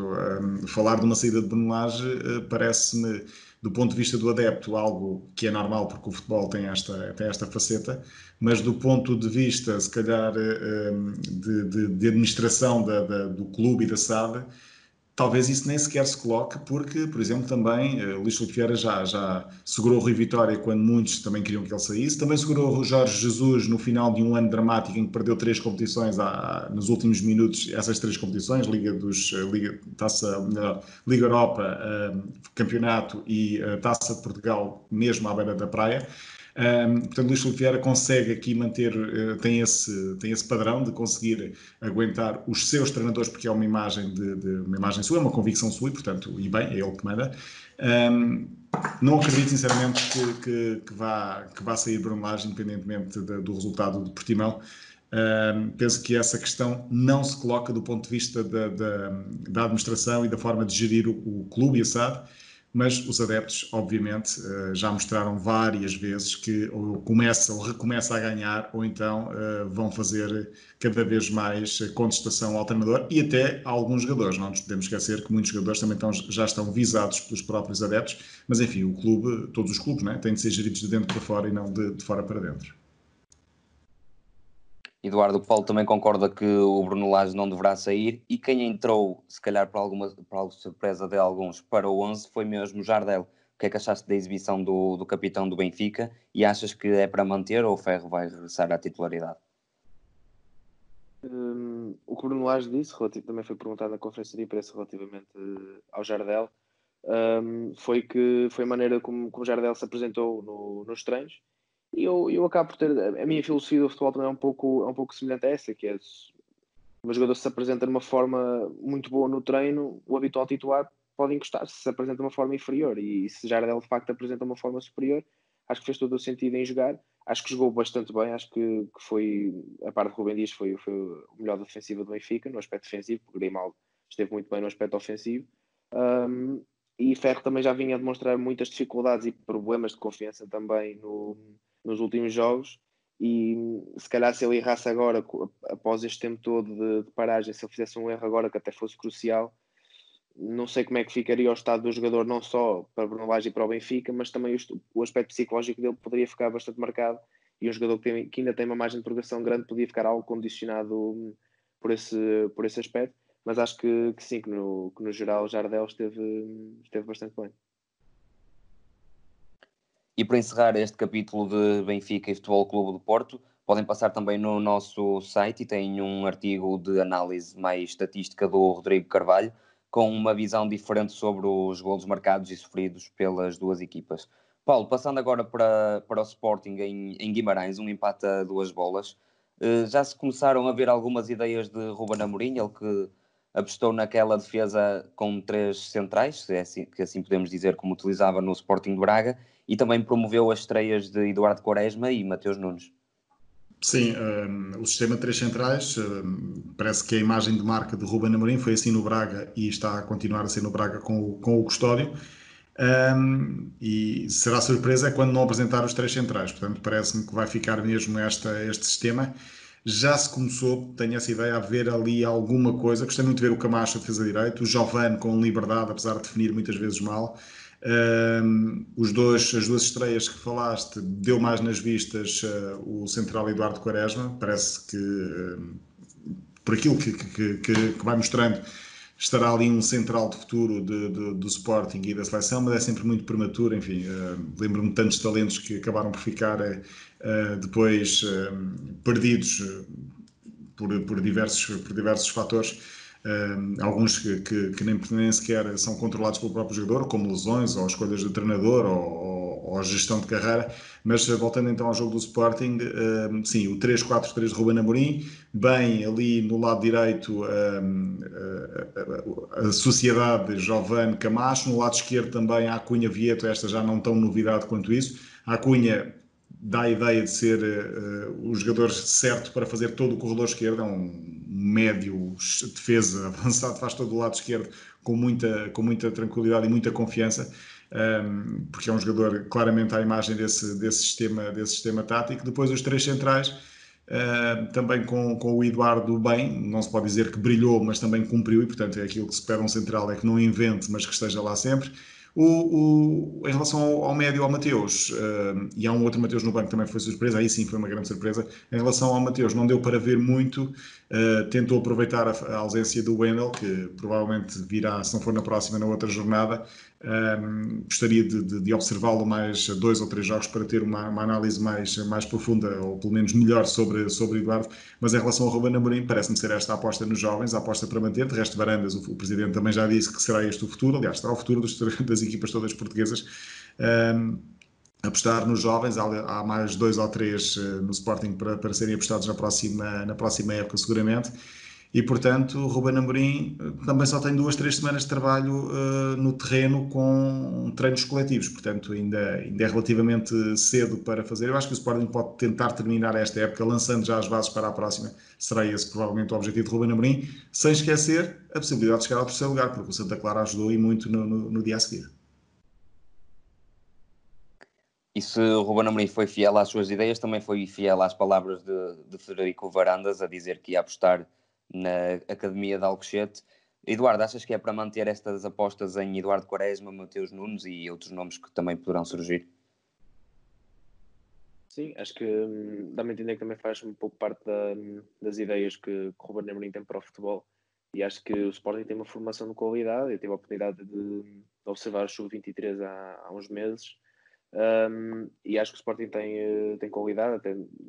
S2: falar de uma saída de Bruno Lage parece-me, do ponto de vista do adepto, algo que é normal, porque o futebol tem esta faceta, mas do ponto de vista, se calhar, de administração do clube e da SAD, talvez isso nem sequer se coloque, porque, por exemplo, também Luís Filipe Vieira já segurou o Rui Vitória quando muitos também queriam que ele saísse, também segurou o Jorge Jesus no final de um ano dramático em que perdeu 3 competições nos últimos minutos, essas 3 competições, Liga Europa, Campeonato e Taça de Portugal, mesmo à beira da praia. Portanto, Luís Filipe Vieira consegue aqui manter, tem esse padrão de conseguir aguentar os seus treinadores, porque é uma imagem uma imagem sua, é uma convicção sua, e portanto, e bem, é ele que manda. Não acredito sinceramente que vá sair Bruno Lage, independentemente do resultado de Portimão. Penso que essa questão não se coloca do ponto de vista da administração e da forma de gerir o clube e a SAD, mas os adeptos, obviamente, já mostraram várias vezes que ou recomeça a ganhar, ou então vão fazer cada vez mais contestação ao treinador e até a alguns jogadores. Não nos podemos esquecer que muitos jogadores também já estão visados pelos próprios adeptos, mas enfim, o clube, todos os clubes, têm de ser geridos de dentro para fora e não de fora para dentro.
S4: Eduardo, o Paulo também concorda que o Bruno Lage não deverá sair e quem entrou, se calhar para alguma surpresa de alguns, para o 11 foi mesmo Jardel. O que é que achaste da exibição do capitão do Benfica e achas que é para manter ou o Ferro vai regressar à titularidade?
S5: O que o Bruno Lage disse, também foi perguntado na conferência de imprensa relativamente ao Jardel, foi a maneira como o Jardel se apresentou nos treinos. E eu acabo por ter... A minha filosofia do futebol também é um pouco semelhante a essa, que é o jogador se apresenta de uma forma muito boa no treino, o habitual titular pode encostar se apresenta de uma forma inferior. E se Jardel de facto apresenta uma forma superior, acho que fez todo o sentido em jogar. Acho que jogou bastante bem, acho que foi, a par de Rubem Dias, foi o melhor defensivo do Benfica, no aspecto defensivo, porque Grimaldo esteve muito bem no aspecto ofensivo. E Ferro também já vinha a demonstrar muitas dificuldades e problemas de confiança também nos últimos jogos, e se calhar se ele errasse agora, após este tempo todo de paragem, se ele fizesse um erro agora que até fosse crucial, não sei como é que ficaria o estado do jogador, não só para Bruno Lage e para o Benfica, mas também o aspecto psicológico dele poderia ficar bastante marcado, e um jogador que ainda tem uma margem de progressão grande podia ficar algo condicionado por esse aspecto, mas acho que sim, que no geral o Jardel esteve bastante bem.
S4: E para encerrar este capítulo de Benfica e Futebol Clube do Porto, podem passar também no nosso site e tem um artigo de análise mais estatística do Rodrigo Carvalho, com uma visão diferente sobre os golos marcados e sofridos pelas duas equipas. Paulo, passando agora para o Sporting em Guimarães, um empate a 2 bolas. Já se começaram a ver algumas ideias de Ruben Amorim, ele que apostou naquela defesa com 3 centrais, que assim podemos dizer, como utilizava no Sporting de Braga, e também promoveu as estreias de Eduardo Quaresma e Mateus Nunes.
S2: Sim, o sistema de 3 centrais, parece que a imagem de marca de Ruben Amorim foi assim no Braga e está a continuar a ser no Braga com o Custódio. E será surpresa quando não apresentar os 3 centrais, portanto parece-me que vai ficar mesmo este sistema. Já se começou, tenho essa ideia, a ver ali alguma coisa. Gostei muito de ver o Camacho a defesa direito, o Jovane com liberdade, apesar de definir muitas vezes mal. As duas estreias que falaste, deu mais nas vistas o central Eduardo Quaresma. Parece que, por aquilo que vai mostrando, estará ali um central de futuro do Sporting e da seleção, mas é sempre muito prematuro. Enfim, lembro-me de tantos talentos que acabaram por ficar depois perdidos por diversos fatores. Alguns que nem sequer são controlados pelo próprio jogador, como lesões, ou escolhas do treinador, ou gestão de carreira. Mas voltando então ao jogo do Sporting, sim, o 3-4-3 de Ruben Amorim, bem ali no lado direito a Sociedade, Jovane, Camacho, no lado esquerdo também a Acunha, Vieto, esta já não tão novidade quanto isso. A Acunha dá a ideia de ser o jogador certo para fazer todo o corredor esquerdo, é um médio defesa avançado, faz todo o lado esquerdo com muita tranquilidade e muita confiança, porque é um jogador claramente à imagem desse sistema tático. Depois os 3 centrais, também com o Eduardo bem, não se pode dizer que brilhou, mas também cumpriu, e portanto é aquilo que se espera um central, é que não invente, mas que esteja lá sempre. Em relação ao médio, ao Mateus, e há um outro Mateus no banco que também foi surpresa, aí sim foi uma grande surpresa. Em relação ao Mateus, não deu para ver muito, tentou aproveitar a ausência do Wendel, que provavelmente virá, se não for na próxima, na outra jornada. Gostaria de observá-lo mais 2 ou 3 jogos para ter uma análise mais profunda, ou pelo menos melhor, sobre Eduardo. Mas em relação ao Ruben Amorim, parece-me ser esta a aposta nos jovens, a aposta para manter. De resto, Varandas, o presidente também já disse que será este o futuro, aliás, será o futuro das equipas todas portuguesas. Apostar nos jovens, há mais 2 ou 3 no Sporting para serem apostados na próxima época, seguramente. E, portanto, Ruben Amorim também só tem 2, 3 semanas de trabalho no terreno com treinos coletivos, portanto ainda é relativamente cedo para fazer. Eu acho que o Sporting pode tentar terminar esta época lançando já as bases para a próxima. Será esse provavelmente o objetivo de Ruben Amorim, sem esquecer a possibilidade de chegar ao 3º lugar, porque o Santa Clara ajudou e muito no dia a seguir.
S4: E se o Ruben Amorim foi fiel às suas ideias, também foi fiel às palavras de Frederico Varandas, a dizer que ia apostar na Academia de Alcochete. Eduardo, achas que é para manter estas apostas em Eduardo Quaresma, Mateus Nunes e outros nomes que também poderão surgir?
S5: Sim, acho que dá-me a entender que também faz um pouco parte das ideias que o Ruben Amorim tem para o futebol. E acho que o Sporting tem uma formação de qualidade. Eu tive a oportunidade de observar o Sub-23 há uns meses. E acho que o Sporting tem qualidade,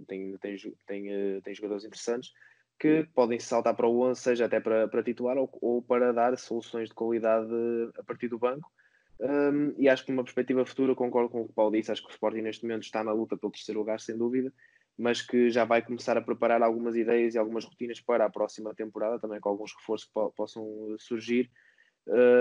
S5: tem jogadores interessantes que podem saltar para o 11, seja até para titular ou para dar soluções de qualidade a partir do banco. E acho que numa perspectiva futura, concordo com o que o Paulo disse, acho que o Sporting neste momento está na luta pelo 3º lugar, sem dúvida, mas que já vai começar a preparar algumas ideias e algumas rotinas para a próxima temporada, também com alguns reforços que possam surgir.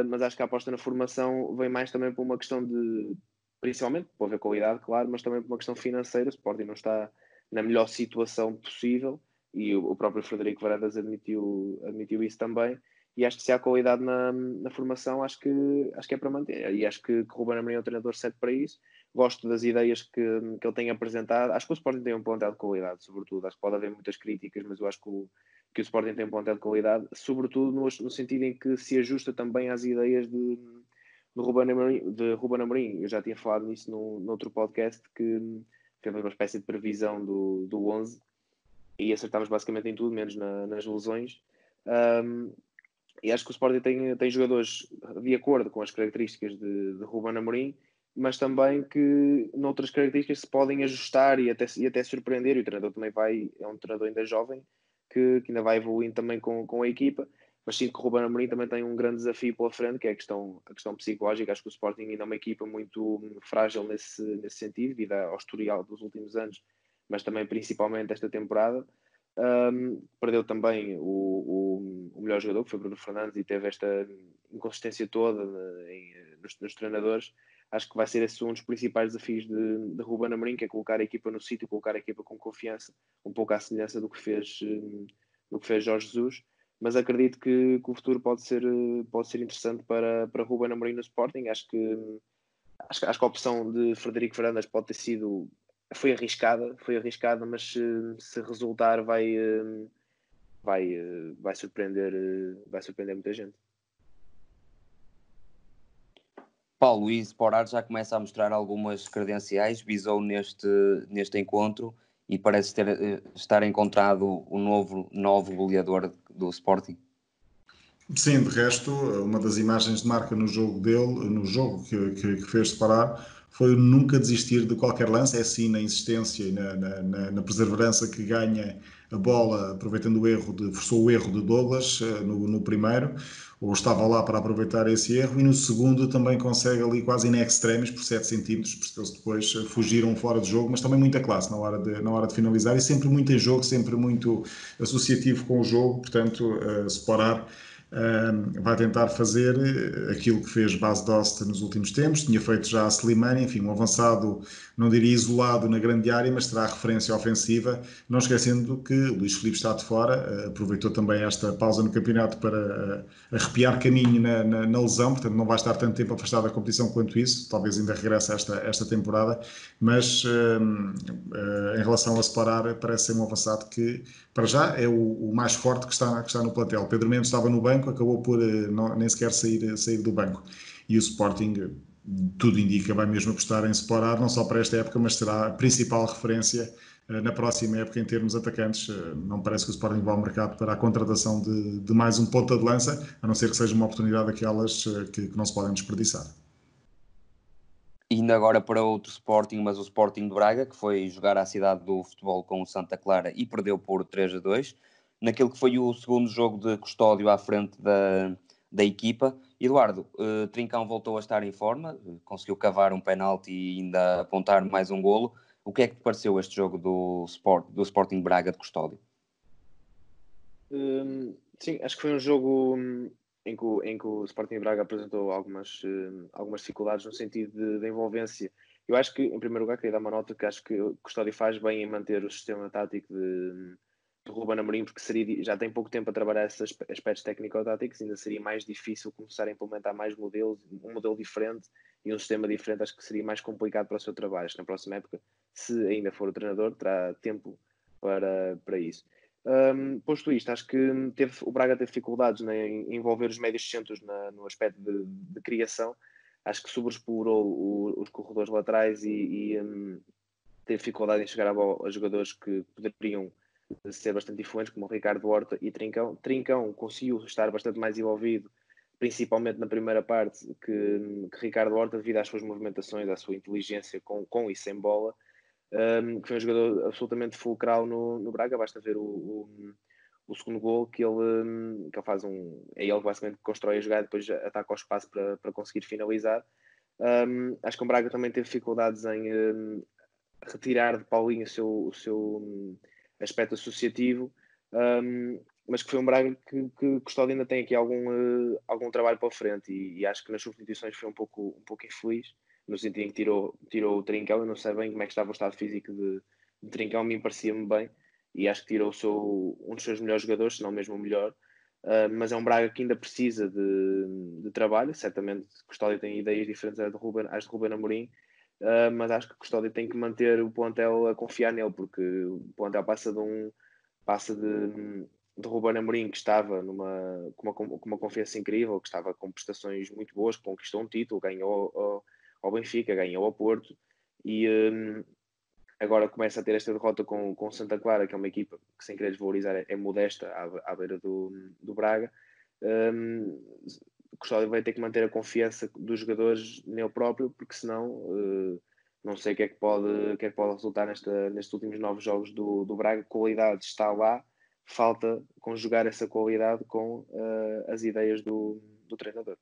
S5: Mas acho que a aposta na formação vem mais também por uma questão de, principalmente por haver qualidade, claro, mas também por uma questão financeira. O Sporting não está na melhor situação possível e o próprio Frederico Varandas admitiu isso também. E acho que se há qualidade na formação, acho que é para manter. E acho que o Ruben Amorim é o treinador certo para isso. Gosto das ideias que ele tem apresentado. Acho que o Sporting tem um plantel de qualidade, sobretudo. Acho que pode haver muitas críticas, mas eu acho que o Sporting tem um plantel de qualidade, sobretudo no sentido em que se ajusta também às ideias de Ruben Amorim. Eu já tinha falado nisso no outro podcast, que fez uma espécie de previsão do 11 e acertámos basicamente em tudo, menos nas lesões. E acho que o Sporting tem jogadores de acordo com as características de Ruben Amorim, mas também que noutras características se podem ajustar e até surpreender. E o treinador também é um treinador ainda jovem, que ainda vai evoluindo também com a equipa. mas sinto que o Ruben Amorim também tem um grande desafio pela frente, que é a questão psicológica. Acho que o Sporting ainda é uma equipa muito frágil nesse sentido, devido ao historial dos últimos anos, mas também principalmente esta temporada. Perdeu também o melhor jogador, que foi Bruno Fernandes, e teve esta inconsistência toda nos treinadores. Acho que vai ser esse um dos principais desafios de Ruben Amorim, que é colocar a equipa no sítio, colocar a equipa com confiança, um pouco à semelhança do que fez Jorge Jesus. Mas acredito que o futuro pode ser interessante para Ruben Amorim no Sporting. Acho que a opção de Frederico Varandas foi arriscada, mas se resultar vai surpreender muita gente.
S4: Paulo, e Sporar já começa a mostrar algumas credenciais, visou neste encontro e parece estar encontrado o novo goleador do Sporting.
S2: Sim, de resto, uma das imagens de marca no jogo dele, no jogo que fez Sporar, foi nunca desistir de qualquer lance, é sim na insistência e na perseverança que ganha a bola, aproveitando forçou o erro de Douglas no primeiro, ou estava lá para aproveitar esse erro, e no segundo também consegue ali quase in extremis, por 7 centímetros, porque eles depois fugiram fora de jogo, mas também muita classe na hora de finalizar, e sempre muito em jogo, sempre muito associativo com o jogo, portanto, Sporar vai tentar fazer aquilo que fez Bas Dost nos últimos tempos, tinha feito já a Slimani, enfim, um avançado, não diria isolado na grande área, mas terá referência ofensiva, não esquecendo que Luís Filipe está de fora, aproveitou também esta pausa no campeonato para arrepiar caminho na lesão, portanto não vai estar tanto tempo afastado da competição quanto isso, talvez ainda regresse esta temporada, mas em relação a Sporar, parece ser um avançado que para já é o mais forte que está no plantel. Pedro Mendes estava no banco, acabou por nem sequer sair do banco. E o Sporting, tudo indica, vai mesmo apostar em Sporar, não só para esta época, mas será a principal referência na próxima época em termos atacantes. Não parece que o Sporting vá ao mercado para a contratação de mais um ponta de lança, a não ser que seja uma oportunidade daquelas que não se podem desperdiçar.
S4: Indo agora para outro Sporting, mas o Sporting de Braga, que foi jogar à cidade do futebol com o Santa Clara e perdeu por 3-2, naquele que foi o segundo jogo de Custódio à frente da equipa. Eduardo, Trincão voltou a estar em forma, conseguiu cavar um penalti e ainda apontar mais um golo. O que é que te pareceu este jogo do Sporting Braga de Custódio?
S5: Sim, acho que foi um jogo em que o Sporting Braga apresentou algumas dificuldades no sentido de envolvência. Eu acho que, em primeiro lugar, queria dar uma nota que acho que o Custódio faz bem em manter o sistema tático de Ruben Amorim, porque já tem pouco tempo a trabalhar esses aspectos técnico-táticos, ainda seria mais difícil começar a implementar mais modelos, um modelo diferente e um sistema diferente. Acho que seria mais complicado para o seu trabalho. Acho que na próxima época, se ainda for o treinador, terá tempo para isso. Posto isto, acho que o Braga teve dificuldades em envolver os médios centros no aspecto de criação. Acho que sobreexplorou os corredores laterais e teve dificuldade em chegar a jogadores que poderiam ser bastante influentes, como o Ricardo Horta e Trincão. Trincão conseguiu estar bastante mais envolvido, principalmente na primeira parte, que Ricardo Horta, devido às suas movimentações, à sua inteligência com e sem bola, que foi um jogador absolutamente fulcral no Braga. Basta ver o segundo gol que ele faz é ele que basicamente constrói a jogada e depois ataca o espaço para conseguir finalizar. Acho que o Braga também teve dificuldades em retirar de Paulinho o seu aspecto associativo, mas que foi um Braga que Custódio ainda tem aqui algum trabalho para frente, e acho que nas substituições foi um pouco infeliz, no sentido em que tirou o Trincão. Eu não sei bem como é que estava o estado físico de Trincão, me parecia-me bem, e acho que tirou um dos seus melhores jogadores, se não mesmo o melhor. Mas é um Braga que ainda precisa de trabalho. Certamente Custódio tem ideias diferentes às de Ruben Amorim, mas acho que Custódio tem que manter o plantel a confiar nele, porque o plantel passa de Ruben Amorim, que estava com uma confiança incrível, que estava com prestações muito boas, conquistou um título, ganhou ao Benfica, ganhou ao Porto, e agora começa a ter esta derrota com Santa Clara, que é uma equipa que, sem querer desvalorizar, é modesta à beira do Braga. Custódio vai ter que manter a confiança dos jogadores nele próprio, porque senão não sei o que é que pode resultar nestes últimos 9 jogos do Braga. Qualidade está lá, falta conjugar essa qualidade com as ideias do treinador.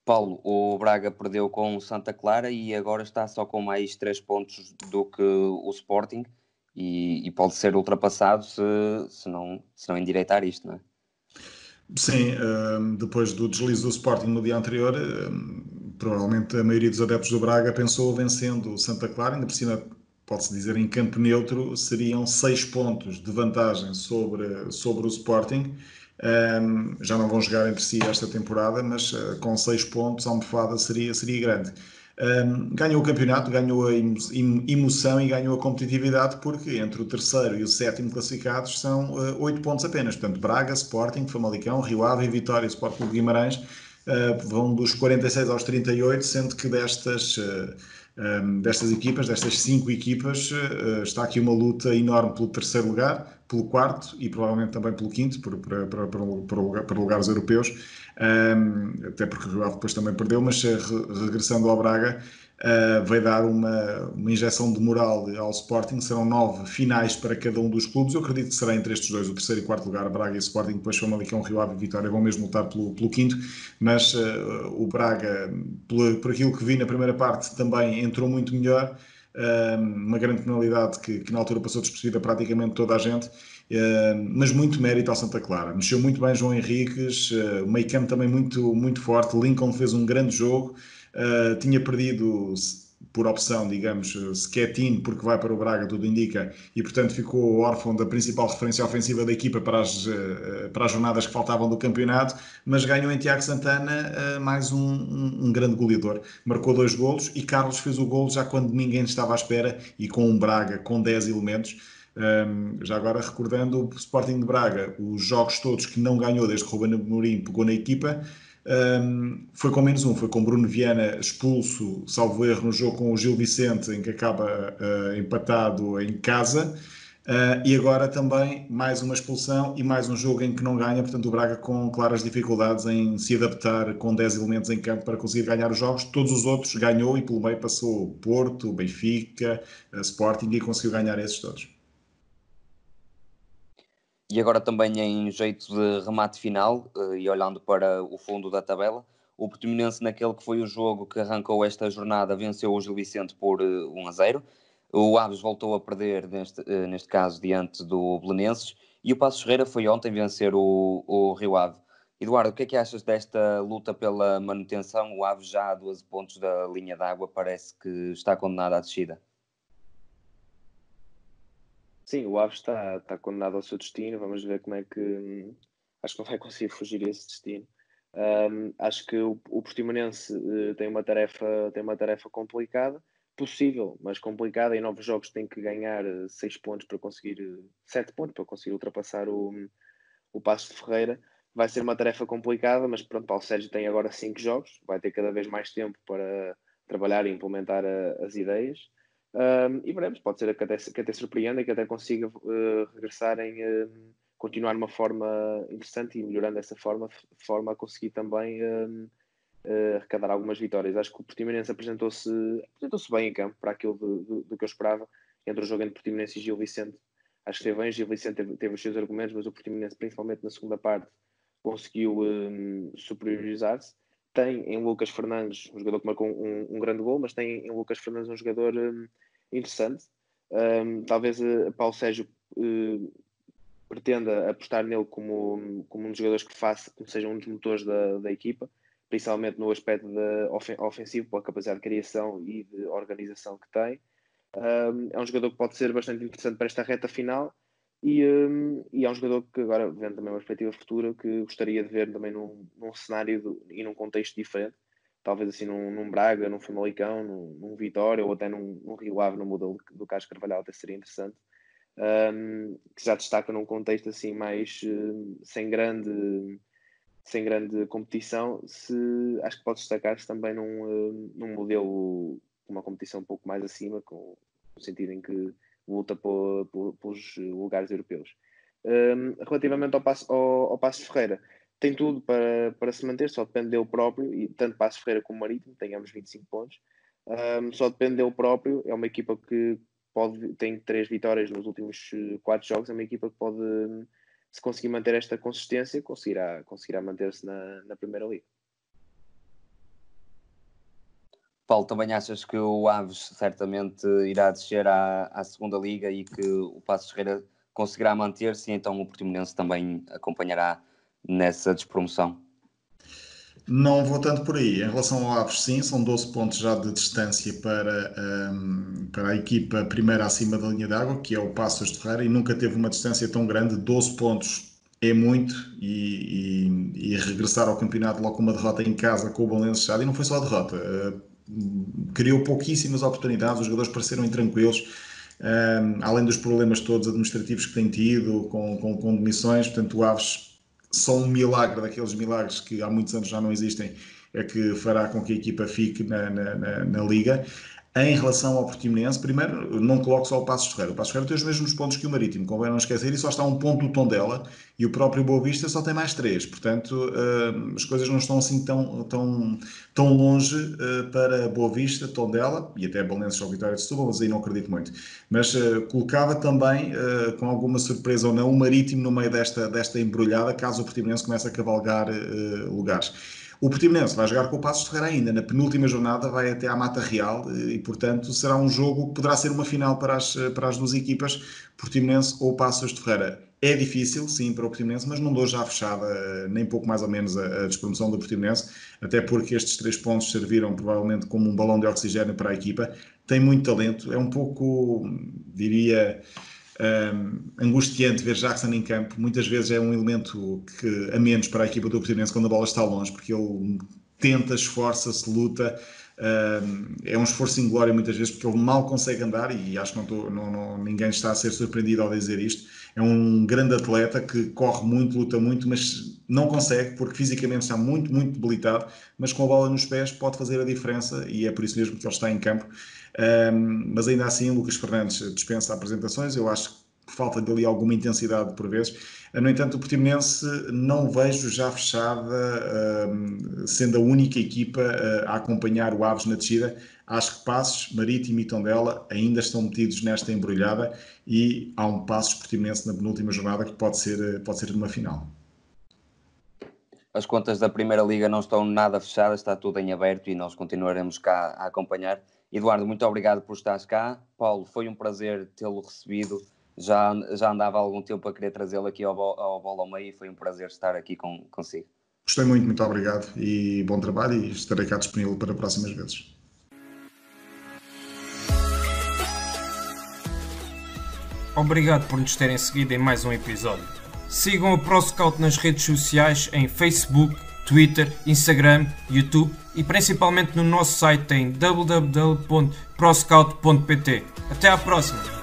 S4: Paulo, o Braga perdeu com o Santa Clara e agora está só com mais 3 pontos do que o Sporting e pode ser ultrapassado se não endireitar isto, não é?
S2: Sim, depois do deslize do Sporting no dia anterior, provavelmente a maioria dos adeptos do Braga pensou vencendo o Santa Clara, ainda por cima, pode-se dizer, em campo neutro, seriam 6 pontos de vantagem sobre o Sporting. Já não vão jogar entre si esta temporada, mas com 6 pontos a almofada seria grande. Ganhou o campeonato, ganhou a emoção e ganhou a competitividade, porque entre o terceiro e o sétimo classificados são 8 pontos apenas. Portanto, Braga, Sporting, Famalicão, Rio Ave e Vitória, Sport Clube de Guimarães, vão dos 46 aos 38, sendo que destas equipas, destas 5 equipas, está aqui uma luta enorme pelo terceiro lugar, pelo quarto e provavelmente também pelo quinto, para lugares europeus, até porque o Rio Ave depois também perdeu, mas regressando ao Braga, vai dar uma injeção de moral ao Sporting. Serão 9 finais para cada um dos clubes. Eu acredito que será entre estes dois, o terceiro e quarto lugar, Braga e Sporting, depois Famalicão, Rio Ave e Vitória vão mesmo lutar pelo quinto, mas o Braga, por aquilo que vi na primeira parte, também entrou muito melhor. Uma grande penalidade que na altura passou despercebida praticamente toda a gente, mas muito mérito ao Santa Clara. Mexeu muito bem João Henriques, o meio campo também muito, muito forte. Lincoln fez um grande jogo, tinha perdido por opção, digamos, Schettino, porque vai para o Braga, tudo indica, e portanto ficou órfão da principal referência ofensiva da equipa para as jornadas que faltavam do campeonato, mas ganhou em Tiago Santana mais um grande goleador. Marcou 2 golos e Carlos fez o golo já quando ninguém estava à espera, e com um Braga com 10 elementos. Já agora recordando o Sporting de Braga, os jogos todos que não ganhou desde que Ruben Amorim pegou na equipa, foi com menos um, foi com Bruno Viana expulso, salvo erro, no jogo com o Gil Vicente, em que acaba empatado em casa, e agora também mais uma expulsão e mais um jogo em que não ganha. Portanto, o Braga com claras dificuldades em se adaptar com 10 elementos em campo para conseguir ganhar os jogos. Todos os outros ganhou e pelo meio passou o Porto, o Benfica, a Sporting, e conseguiu ganhar esses todos.
S4: E agora também em jeito de remate final, e olhando para o fundo da tabela, o Portimonense, naquele que foi o jogo que arrancou esta jornada, venceu o Gil Vicente por 1-0. O Aves voltou a perder, neste caso, diante do Belenenses. E o Passos Ferreira foi ontem vencer o Rio Ave. Eduardo, o que é que achas desta luta pela manutenção? O Aves já a 12 pontos da linha d'água, parece que está condenado à descida.
S5: Sim, o Aves está condenado ao seu destino. Vamos ver como é que... Acho que não vai conseguir fugir a esse destino. Acho que o Portimonense tem uma tarefa complicada, possível, mas complicada. Em 9 jogos tem que ganhar 6 pontos para conseguir... 7 pontos para conseguir ultrapassar o Passos de Ferreira. Vai ser uma tarefa complicada, mas pronto, Paulo Sérgio tem agora 5 jogos. Vai ter cada vez mais tempo para trabalhar e implementar as ideias. E veremos, pode ser que até surpreenda e que até consiga regressar continuar de uma forma interessante e melhorando dessa forma, de forma a conseguir também arrecadar algumas vitórias. Acho que o Portimonense apresentou-se bem em campo para aquilo do que eu esperava entre o jogo entre Portimonense e Gil Vicente. Acho que esteve bem, Gil Vicente teve os seus argumentos, mas o Portimonense, principalmente na segunda parte, conseguiu superiorizar-se. Tem em Lucas Fernandes um jogador que marcou um grande gol, mas tem em Lucas Fernandes um jogador interessante. Talvez Paulo Sérgio pretenda apostar nele como um dos jogadores que seja um dos motores da equipa, principalmente no aspecto ofensivo, pela capacidade de criação e de organização que tem. É um jogador que pode ser bastante interessante para esta reta final. E é um jogador que agora, vendo também uma perspectiva futura, que gostaria de ver também num cenário e num contexto diferente, talvez assim num Braga, num Famalicão, num Vitória, ou até num Rio Ave, no modelo do Carlos Carvalhal, até seria interessante, que já destaca num contexto assim mais sem grande competição. Acho que pode destacar-se também num modelo com uma competição um pouco mais acima, no sentido em que luta pelos lugares europeus. Relativamente ao Passos Ferreira, tem tudo para se manter, só depende dele próprio, e tanto Passos Ferreira como Marítimo, tenhamos 25 pontos, só depende dele próprio. É uma equipa que tem 3 vitórias nos últimos 4 jogos, é uma equipa que pode, se conseguir manter esta consistência, conseguirá manter-se na Primeira Liga.
S4: Paulo, também achas que o Aves certamente irá descer à segunda Liga e que o Paços de Ferreira conseguirá manter-se e então o Portimonense também acompanhará nessa despromoção?
S2: Não vou tanto por aí. Em relação ao Aves, sim, são 12 pontos já de distância para a equipa primeira acima da linha d'água, que é o Paços de Ferreira, e nunca teve uma distância tão grande. 12 pontos é muito, e regressar ao campeonato logo com uma derrota em casa com o Belenenses Stade, e não foi só a derrota, criou pouquíssimas oportunidades, os jogadores pareceram intranquilos, além dos problemas todos administrativos que tem tido, com demissões. Portanto, o Aves, só um milagre daqueles milagres que há muitos anos já não existem, é que fará com que a equipa fique na Liga. Em relação ao Portimonense, primeiro, não coloco só o Paços de Ferreira. O Paços de Ferreira tem os mesmos pontos que o Marítimo, convém não esquecer, e só está um ponto do Tondela, e o próprio Boa Vista só tem mais 3. Portanto, as coisas não estão assim tão longe para Boa Vista, Tondela, e até Belenenses ou Vitória de Setúbal, mas aí não acredito muito. Mas colocava também, com alguma surpresa ou não, o Marítimo no meio desta embrulhada, caso o Portimonense comece a cavalgar lugares. O Portimonense vai jogar com o Paços de Ferreira ainda, na penúltima jornada vai até à Mata Real, e portanto será um jogo que poderá ser uma final para as duas equipas, Portimonense ou Paços de Ferreira. É difícil, sim, para o Portimonense, mas não dou já fechada, nem pouco mais ou menos, a despromoção do Portimonense, até porque estes 3 pontos serviram provavelmente como um balão de oxigênio para a equipa. Tem muito talento, é um pouco, diria, angustiante ver Jackson em campo. Muitas vezes é um elemento a menos para a equipa do Portimonense quando a bola está longe, porque ele tenta, esforça-se, luta. É um esforço inglório muitas vezes, porque ele mal consegue andar, e acho que ninguém está a ser surpreendido ao dizer isto. É um grande atleta que corre muito, luta muito, mas não consegue, porque fisicamente está muito, muito debilitado, mas com a bola nos pés pode fazer a diferença, e é por isso mesmo que ele está em campo. Mas ainda assim, Lucas Fernandes dispensa apresentações. Eu acho que falta dali alguma intensidade por vezes. No entanto, o Portimonense não vejo já fechada, sendo a única equipa a acompanhar o Aves na descida. Acho que Paços, Marítimo e Tondela ainda estão metidos nesta embrulhada, e há um Paços Portimonense na penúltima jornada que pode ser uma final.
S4: As contas da Primeira Liga não estão nada fechadas, está tudo em aberto e nós continuaremos cá a acompanhar. Eduardo, muito obrigado por estares cá. Paulo, foi um prazer tê-lo recebido. Já andava há algum tempo a querer trazê-lo aqui ao Bola ao Meio, e foi um prazer estar aqui consigo.
S2: Gostei muito obrigado e bom trabalho, e estarei cá disponível para próximas vezes.
S3: Obrigado por nos terem seguido em mais um episódio. Sigam o ProScout nas redes sociais em Facebook, Twitter, Instagram, YouTube e principalmente no nosso site em www.proscout.pt. Até à próxima!